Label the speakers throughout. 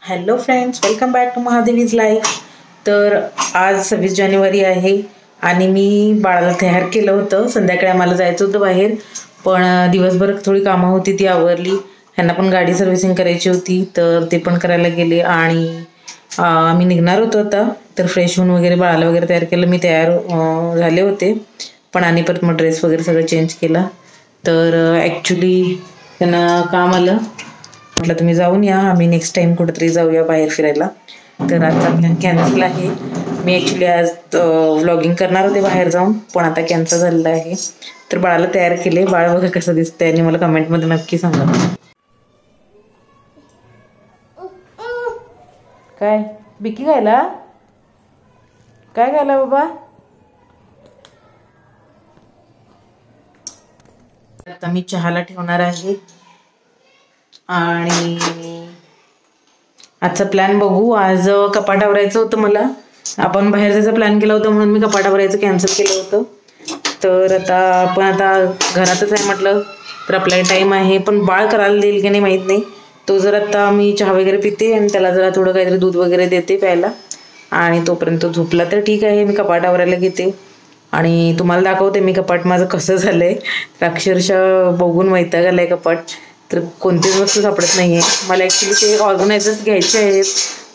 Speaker 1: Hello friends, welcome back to Mahadevi's life. तर आज 26 जानेवारी आहे आणि मी बाळाला तयार केलं होतं. संध्याकाळी आम्हाला जायचं होतं बाहेर, पण दिवसभर थोडी कामं होती ती आवरली. ह्यांना पण गाडी सर्व्हिसिंग करायची होती तर ते पण करायला गेले आणि आम्ही निघणार होतो आता. तर फ्रेश होऊन वगैरे बाळाला वगैरे तयार केलं. मी तयार झाले होते, पण आणि परत मग ड्रेस वगैरे सगळं चेंज केला. तर ॲक्च्युली त्यांना काम आलं, म्हटलं तुम्ही जाऊन या, आम्ही नेक्स्ट टाइम कुठेतरी जाऊया बाहेर फिरायला. तर आजचा प्लॅन कॅन्सल आहे. मी ॲक्च्युली आज व्लॉगिंग करणार होते बाहेर जाऊन, पण आता कॅन्सल झालेलं आहे. तर बाळाला तयार केले. बाळ बघा कसं दिसतंय आणि मला कमेंटमध्ये नक्की सांगा. काय बिकी खायला? काय खायला बाबा? आता मी चहाला ठेवणार आहे आणि आजचा प्लॅन बघू. आज कपाट आवरायचं होतं मला. आपण बाहेर जायचा प्लॅन केला होता म्हणून मी कपाट आवरायचं कॅन्सल केलं होतं. तर आता घरातच आहे म्हटलं तर आपल्याला टाईम आहे. पण बाळ करायला देईल की नाही माहीत नाही. तो जर आता मी चहा वगैरे पिते आणि त्याला जरा थोडं काहीतरी दूध वगैरे देते प्यायला आणि तोपर्यंत झोपला तर ठीक आहे. मी कपाट आवरायला घेते आणि तुम्हाला दाखवते मी कपाट माझं कसं झालं आहे. अक्षरशः बघून वैताग आला आहे कपाट. तर कोणतीच वस्तू सापडत नाही आहे मला. ॲक्च्युली ते ऑर्गनायझर्स घ्यायचे आहेत,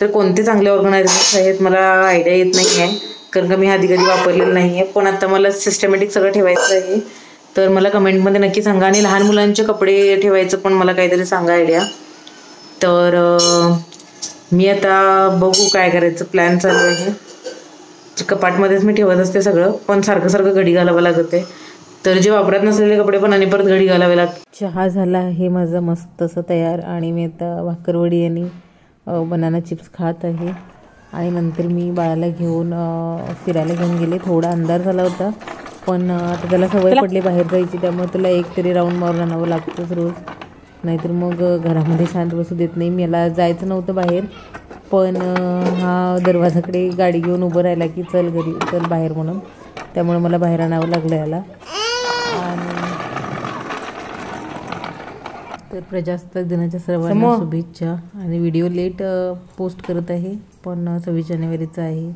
Speaker 1: तर कोणते चांगले ऑर्गनायझर्स आहेत मला आयडिया येत नाही आहे, कारण का मी आधी कधी वापरलेलं नाही आहे. पण आता मला सिस्टमॅटिक सगळं ठेवायचं आहे. तर मला कमेंटमध्ये नक्की सांगा. आणि लहान मुलांचे कपडे ठेवायचं पण मला काहीतरी सांगा आयडिया. तर मी आता बघू काय करायचं, प्लॅन चालू आहे. कपाटमध्येच मी ठेवत असते सगळं, पण सारखं सारखं घडी घालावं लागत आहे. तर जे वापरत नसलेले कपडे पण आणि परत घडी घालावे लागते. चहा झाला आहे माझा मस्त असं तयार आणि मी आता भाकरवडी आणि बनाना चिप्स खात आहे. आणि नंतर मी बाळाला घेऊन फिरायला घेऊन गेले. थोडा अंधार झाला होता, पण आता त्याला सवय पडली बाहेर जायची, त्यामुळे त्याला एक तरी राऊंड मारून आणावं लागतंच रोज, नाहीतर मग घरामध्ये शांत बसू देत नाही. मला जायचं नव्हतं बाहेर, पण हा दरवाजाकडे गाडी घेऊन उभं राहिला की चल घरी चल बाहेर म्हणून, त्यामुळे मला बाहेर आणावं लागलं याला. आणि तर प्रजासत्ताक दिनाच्या सर्वांना शुभेच्छा. आणि व्हिडिओ लेट पोस्ट करत आहे, पण 26 जानेवारीचा आहे.